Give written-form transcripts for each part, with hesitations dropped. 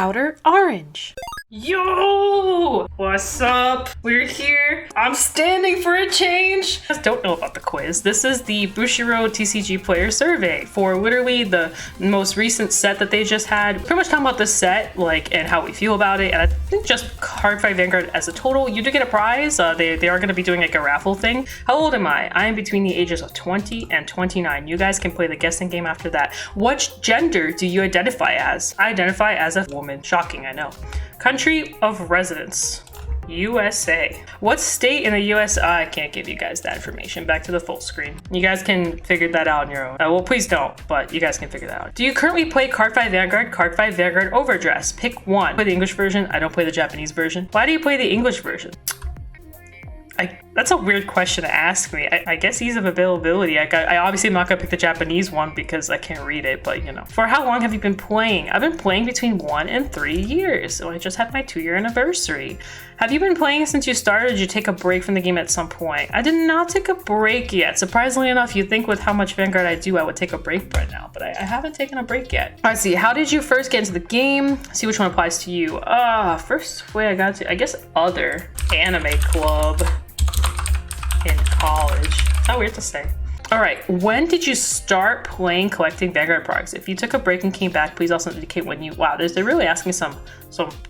Outer Orange. Yo! What's up? We're here. I'm standing for a change. You guys don't know about the quiz. This is the Bushiroad TCG player survey for literally the most recent set that they just had. Pretty much talking about the set, like, and how we feel about it. And I think just Card Fight Vanguard as a total. You do get a prize. They are going to be doing like a raffle thing. How old am I? I am between the ages of 20 and 29. You guys can play the guessing game after that. What gender do you identify as? I identify as a woman. Shocking, I know. Country of residence, USA. What state in the US? I can't give you guys that information. Back to the full screen. You guys can figure that out on your own. Well, please don't, but you guys can figure that out. Do you currently play Card Fight Vanguard, Card Fight Vanguard Overdressed? Pick one. Play the English version. I don't play the Japanese version. Why do you play the English version? That's a weird question to ask me. I guess ease of availability. I obviously am not gonna pick the Japanese one because I can't read it, but you know. For how long have you been playing? I've been playing between 1 and 3 years. So I just had my 2-year anniversary. Have you been playing since you started? Or did you take a break from the game at some point? I did not take a break yet. Surprisingly enough, you'd think with how much Vanguard I do, I would take a break right now, but I haven't taken a break yet. Let's see, how did you first get into the game? See which one applies to you. First way I got to, I guess, other anime club. In college. It's not weird to say. All right, when did you start playing collecting Vanguard products? If you took a break and came back, please also indicate when you, wow, they're really asking some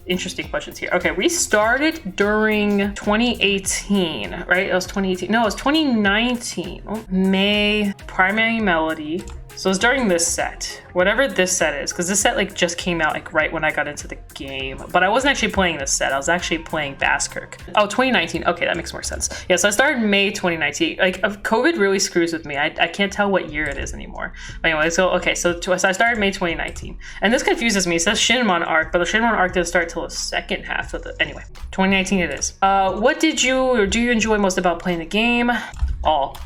interesting questions here. Okay, we started during 2018, right? It was 2018, no, it was 2019. Oh, May, Primary Melody. So it was during this set, whatever this set is, because this set like just came out like right when I got into the game, but I wasn't actually playing this set. I was actually playing Basskirk. Oh, 2019. Okay, that makes more sense. Yeah, so I started May 2019. Like COVID really screws with me. I can't tell what year it is anymore. But anyway, so okay, so I started May 2019, and this confuses me. It says Shinmon arc, but the Shinmon arc didn't start till the second half of the. Anyway, 2019 it is. What did you or do you enjoy most about playing the game? All.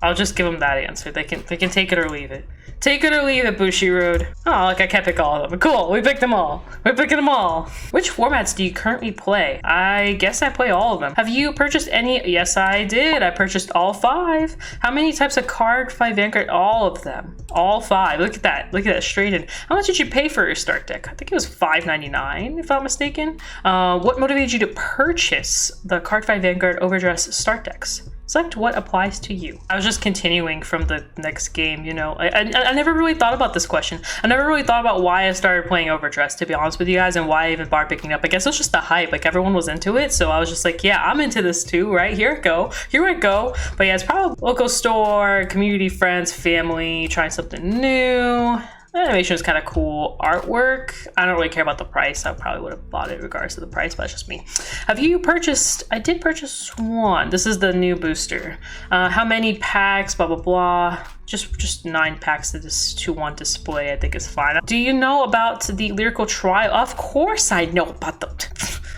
I'll just give them that answer. They can take it or leave it. Take it or leave it, Bushiroad. Oh, like I can't pick all of them. Cool, we picked them all. We're picking them all. Which formats do you currently play? I guess I play all of them. Have you purchased any? Yes, I did. I purchased all 5. How many types of Card Fight Vanguard? All of them. All 5. Look at that. Look at that straight in. How much did you pay for your start deck? I think it was $5.99, if I'm mistaken. What motivated you to purchase the Card Fight Vanguard Overdressed start decks? Select what applies to you. I was just continuing from the next game, you know. I never really thought about this question. I never really thought about why I started playing Overdressed, to be honest with you guys, and why I even bothered picking up. I guess it was just the hype. Like, everyone was into it, so I was just like, yeah, I'm into this too, right? Here I go. Here I go. But yeah, it's probably local store, community, friends, family, trying something new. The animation is kind of cool. Artwork, I don't really care about the price. I probably would have bought it regardless of the price, but that's just me. Have you purchased? I did purchase one. This is the new booster. How many packs? Blah, blah, blah. Just 9 packs to one display, I think is fine. Do you know about the lyrical trial? Of course I know about the...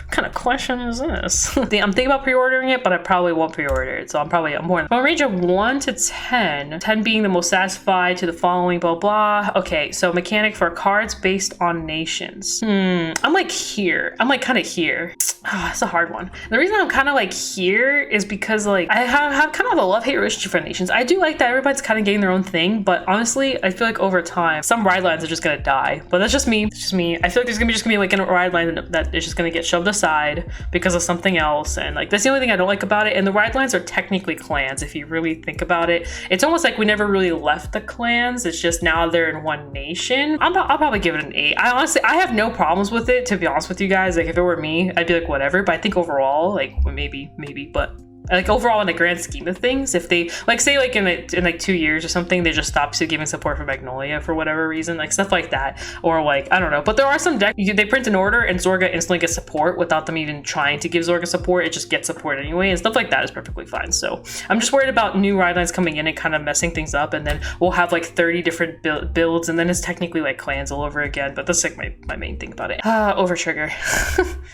What kind of question is this? I'm thinking about pre-ordering it, but I probably won't pre-order it. So I'm more in a range of 1 to 10. 10 being the most satisfied to the following, blah, blah. Okay, so mechanic for cards based on nations. I'm like here. I'm like kind of here. It's a hard one. The reason I'm kind of like here is because like I have kind of a love-hate relationship for nations. I do like that everybody's kind of getting their own thing, but honestly, I feel like over time, some ride lines are just gonna die. But that's just me. It's just me. I feel like there's gonna be like a ride line that is just gonna get shoved aside because of something else, and like that's the only thing I don't like about it. And the ride lines are technically clans if you really think about it. It's almost like we never really left the clans. It's just now they're in one nation. I'll probably give it an 8. I have no problems with it, to be honest with you guys. Like if it were me, I'd be like whatever. But I think overall, like maybe, but. Like overall in the grand scheme of things, if they like say like in like 2 years or something, they just stop giving support for Magnolia for whatever reason, like stuff like that, or like I don't know. But there are some decks they print an order and Zorga instantly gets support without them even trying to give Zorga support. It just gets support anyway, and stuff like that is perfectly fine. So I'm just worried about new ride lines coming in and kind of messing things up, and then we'll have like 30 different builds, and then it's technically like clans all over again. But that's like my main thing about it. Over trigger.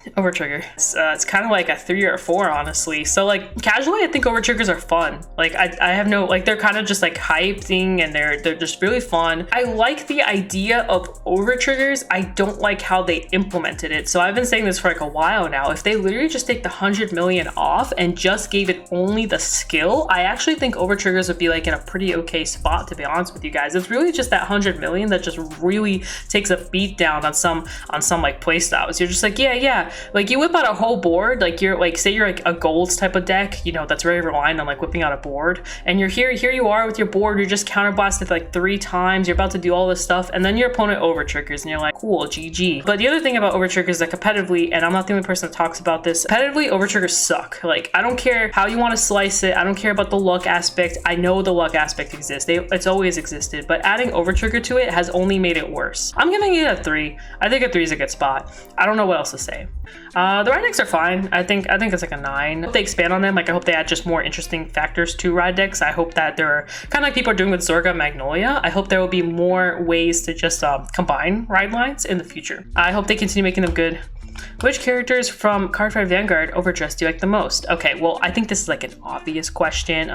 It's kind of like a 3 or a 4 honestly. So like Casually, I think over triggers are fun. Like I have no, like they're kind of just like hype thing, and they're just really fun. I like the idea of over triggers. I don't like how they implemented it. So I've been saying this for like a while now. If they literally just take the 100 million off and just gave it only the skill, I actually think over triggers would be like in a pretty okay spot, to be honest with you guys. It's really just that 100 million that just really takes a beat down on some like play styles. You're just like, yeah, like you whip out a whole board, like you're like, say you're like a golds type of deck, you know, that's very reliant on like whipping out a board, and you're here you are with your board, you're just counterblasted like 3 times, you're about to do all this stuff, and then your opponent over triggers and you're like, cool, GG. But the other thing about over triggers is that competitively, and I'm not the only person that talks about this, competitively over triggers suck. Like I don't care how you want to slice it, I don't care about the luck aspect. I know the luck aspect exists, it's always existed, but adding over trigger to it has only made it worse. I'm giving it a 3. I think a 3 is a good spot. I don't know what else to say. The ride decks are fine. I think it's like a 9. I hope they expand on them. Like I hope they add just more interesting factors to ride decks. I hope that there are kind of like people are doing with Zorga Magnolia. I hope there will be more ways to just combine ride lines in the future. I hope they continue making them good. Which characters from Cardfight Vanguard Overdressed do you like the most? Okay, well, I think this is like an obvious question.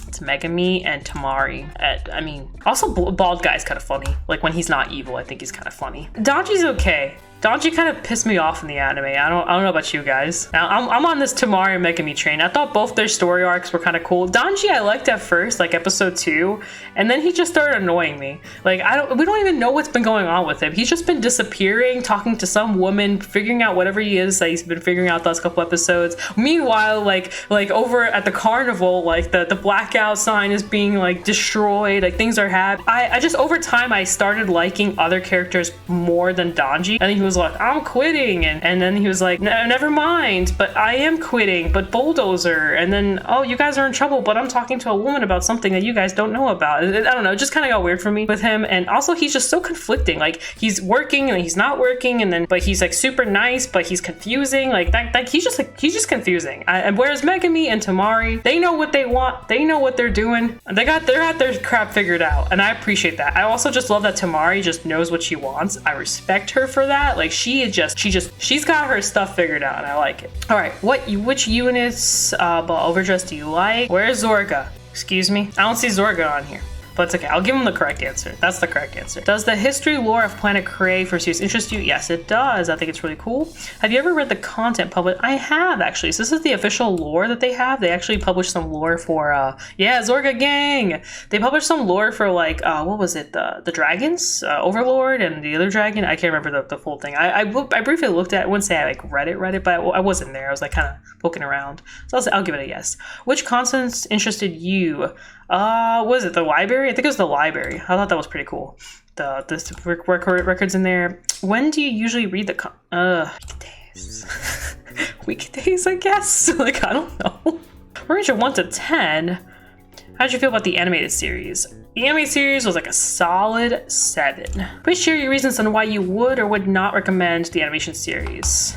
It's Megami and Tamari. I mean, also Bald Guy's kind of funny. Like when he's not evil, I think he's kind of funny. Donji's okay. Donji kind of pissed me off in the anime. I don't know about you guys. Now, I'm on this Tamari and Megami train. I thought both their story arcs were kind of cool. Donji I liked at first, like episode 2, and then he just started annoying me. Like we don't even know what's been going on with him. He's just been disappearing, talking to some woman, figuring out whatever he is that he's been figuring out the last couple episodes. Meanwhile, like over at the carnival, like the blackout sign is being like destroyed. Like things are happening. I just over time I started liking other characters more than Donji. I think he was like, I'm quitting, and then he was like, never mind, but I am quitting, but Bulldozer, and then, oh, you guys are in trouble, but I'm talking to a woman about something that you guys don't know about. I don't know, it just kind of got weird for me with him. And also he's just so conflicting. Like he's working and he's not working, and then but he's like super nice, but he's confusing. Like that he's just confusing. And whereas Megami and Tamari, they know what they want, they know what they're doing, they got their crap figured out, and I appreciate that. I also just love that Tamari just knows what she wants. I respect her for that. Like she's got her stuff figured out, and I like it. All right, which units Overdressed do you like? Where's Zorga? Excuse me, I don't see Zorga on here. But it's okay, I'll give him the correct answer. That's the correct answer. Does the history lore of Planet Cray for series interest you? Yes, it does. I think it's really cool. Have you ever read the content published? I have, actually. So this is the official lore that they have. They actually published some lore for, Zorga Gang! They published some lore for, like, what was it? The dragons? Overlord and the other dragon? I can't remember the full thing. I briefly looked at it. I wouldn't say I, like, read it, but I wasn't there. I was, like, kind of poking around. So I'll give it a yes. Which consonants interested you? Was it the library? I think it was the library. I thought that was pretty cool. The records in there. When do you usually read the weekdays? Weekdays, I guess. Like, I don't know. Range of 1 to 10. How did you feel about the animated series? The animated series was like a solid 7. Please share your reasons on why you would or would not recommend the animation series.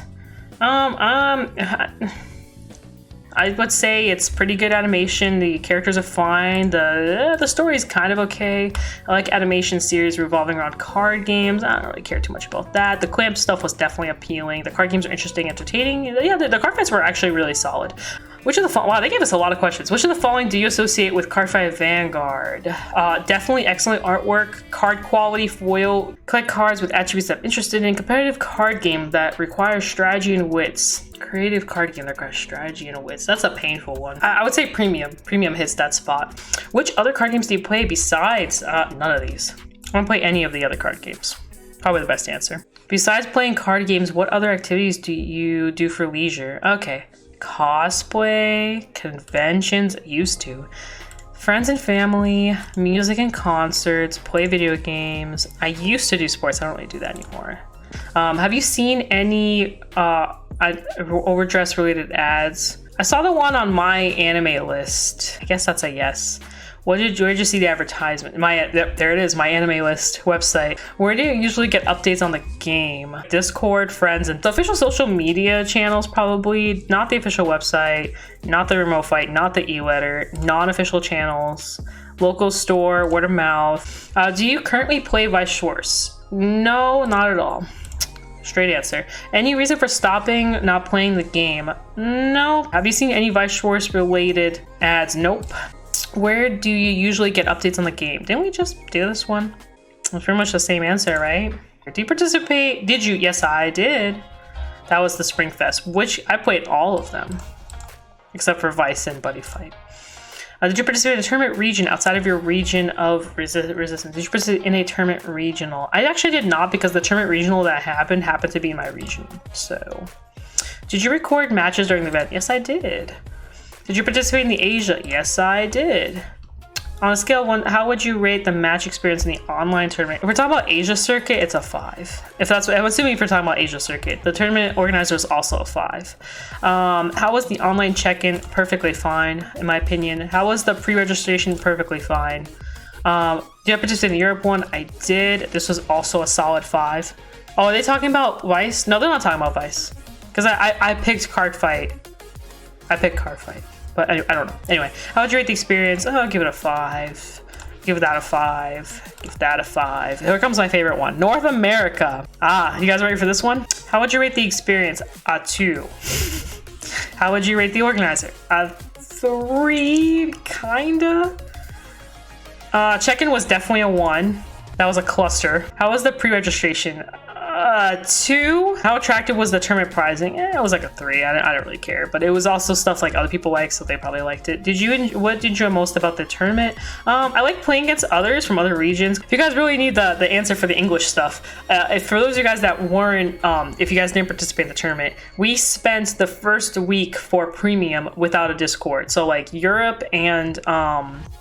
I would say it's pretty good animation. The characters are fine. The story is kind of okay. I like animation series revolving around card games. I don't really care too much about that. The clamp stuff was definitely appealing. The card games are interesting, entertaining. Yeah, the card fights were actually really solid. Which of the following? Wow, they gave us a lot of questions. Which of the following do you associate with Cardfight Vanguard? Definitely excellent artwork, card quality, foil, collect cards with attributes that I'm interested in, competitive card game that requires strategy and wits. Creative card game that requires strategy and wits. That's a painful one. I would say premium. Premium hits that spot. Which other card games do you play besides none of these? I don't play any of the other card games. Probably the best answer. Besides playing card games, what other activities do you do for leisure? Okay. Cosplay, conventions, used to. Friends and family, music and concerts, play video games. I used to do sports. I don't really do that anymore. Have you seen any Overdressed related ads? I saw the one on my anime list. I guess that's a yes. Where did you see the advertisement? There it is, my anime list website. Where do you usually get updates on the game? Discord, friends, and the official social media channels probably. Not the official website, not the remote fight, not the e-letter, non-official channels, local store, word of mouth. Do you currently play by schwarz? No, not at all. Straight answer. Any reason for stopping not playing the game? No. Have you seen any Vice Schwarz related ads? Nope. Where do you usually get updates on the game? Didn't we just do this one? It's pretty much the same answer, right? Do you participate? Did you? Yes, I did. That was the Spring Fest, which I played all of them, except for Vice and Buddy Fight. Did you participate in a tournament region outside of your region of resistance? Did you participate in a tournament regional? I actually did not, because the tournament regional that happened to be in my region. So, did you record matches during the event? Yes, I did. Did you participate in the Asia? Yes, I did. On a scale of 1, how would you rate the match experience in the online tournament? If we're talking about Asia Circuit, it's a 5. If that's what I'm assuming, if we're talking about Asia Circuit, the tournament organizer is also a 5. How was the online check-in? Perfectly fine, in my opinion. How was the pre-registration? Perfectly fine. Did I participate in the Europe one? I did. This was also a solid 5. Oh, are they talking about Vice? No, they're not talking about Vice. Because I picked Card Fight. I picked Card Fight. But I don't know. Anyway, how would you rate the experience? Oh, I'll give it a 5. Give that a 5. Give that a 5. Here comes my favorite one. North America. Ah, you guys ready for this one? How would you rate the experience? A 2. How would you rate the organizer? A 3, kinda. Check-in was definitely a 1. That was a cluster. How was the pre-registration? 2. How attractive was the tournament prizing? It was like a 3. I don't really care, but it was also stuff like other people like, so they probably liked it. What did you enjoy most about the tournament? I like playing against others from other regions. If you guys really need the answer for the English stuff, for those of you guys that weren't, if you guys didn't participate in the tournament, we spent the first week for premium without a Discord. So like Europe and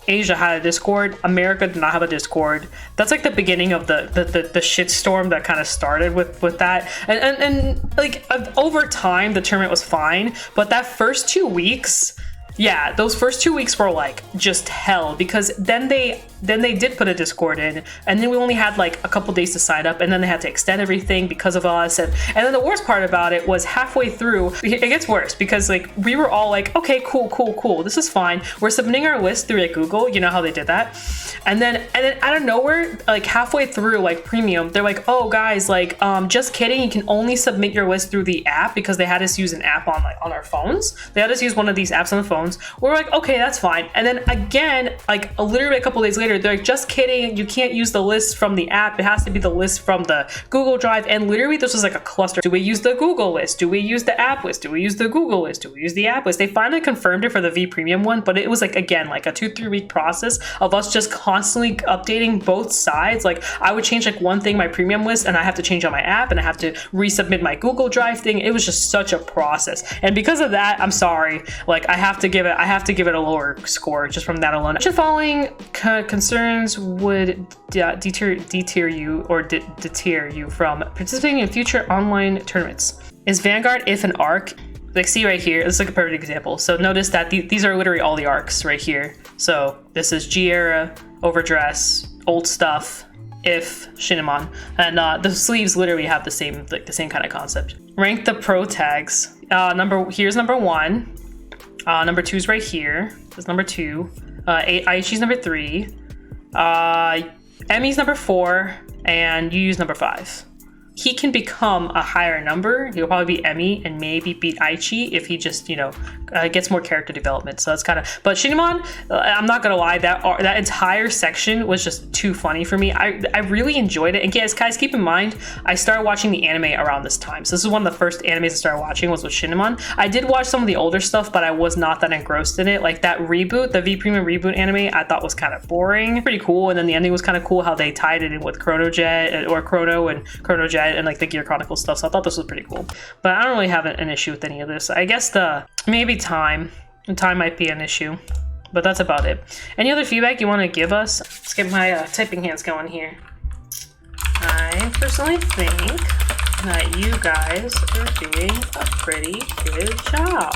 Asia had a Discord. America did not have a Discord. That's like the beginning of the shitstorm that kind of started with that, and like over time the tournament was fine, but that first 2 weeks, yeah, those first 2 weeks were like just hell, because then they did put a Discord in, and then we only had like a couple days to sign up, and then they had to extend everything because of us, and then the worst part about it was halfway through it gets worse, because like we were all like, okay, cool, this is fine, we're submitting our list through like Google, you know how they did that, and then out of nowhere, like halfway through like premium, they're like, oh guys, like just kidding, you can only submit your list through the app, because they had us use an app on our phones. They had us use one of these apps on the phones. We're like, okay, that's fine. And then again, like literally a couple days later, they're like, just kidding, you can't use the list from the app, it has to be the list from the Google Drive. And literally this was like a cluster. Do we use the Google list? Do we use the app list? Do we use the Google list? Do we use the app list? They finally confirmed it for the V Premium one, but it was like, again, like a 2-3 week process of us just constantly updating both sides. Like I would change like one thing, my premium list, and I have to change on my app, and I have to resubmit my Google Drive thing. It was just such a process, and because of that, I'm sorry, like I have to give it a lower score just from that alone. Which of the following concerns would deter you from participating in future online tournaments? Is Vanguard if an arc? Like, see right here, this is like a perfect example. So notice that these are literally all the arcs right here. So this is G era, Overdressed, old stuff, if Shinimon, and the sleeves literally have the same kind of concept. Rank the pro tags. Here's number 1. Number 2 is right here. This is number 2. Aichi's number 3. Emmy's number 4, and Yu's number 5. He can become a higher number. He'll probably be Emmy and maybe beat Aichi if he just, gets more character development. So that's kind of, but Shinimon, I'm not gonna lie, that entire section was just too funny for me. I really enjoyed it. And guys, keep in mind, I started watching the anime around this time. So this is one of the first animes I started watching was with Shinimon. I did watch some of the older stuff, but I was not that engrossed in it. Like that reboot, the V Premium reboot anime, I thought was kind of boring. Pretty cool. And then the ending was kind of cool how they tied it in with Chrono Jet or Chrono and Chrono Jet and like the Gear Chronicle stuff, so I thought this was pretty cool. But I don't really have an issue with any of this. I guess maybe time might be an issue, but that's about it. Any other feedback you want to give us? Let's get my typing hands going here. I personally think that you guys are doing a pretty good job.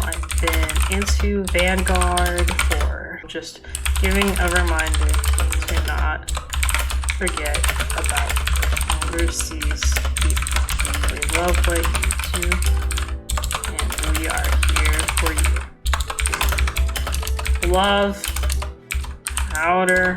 I've been into Vanguard for just giving a reminder to not forget about overseas people. We love what you do, and we are here for you. Love, Outer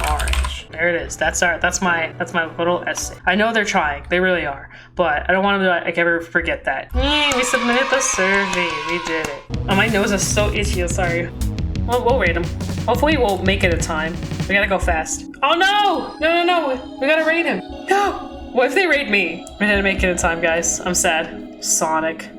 Orange. There it is. That's my little essay. I know they're trying. They really are. But I don't want them to like ever forget that. We submitted the survey. We did it. Oh, my nose is so itchy. I'm sorry. Well, we'll rate them. Hopefully we'll make it a time. We gotta go fast. Oh no! No. We gotta rate him. No! What if they rate me? We didn't make it in time, guys. I'm sad. Sonic.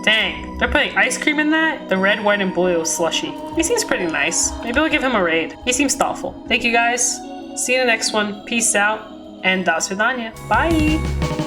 Dang. They're putting ice cream in that? The red, white, and blue slushy. He seems pretty nice. Maybe we'll give him a rate. He seems thoughtful. Thank you, guys. See you in the next one. Peace out. And do svidaniya. Bye!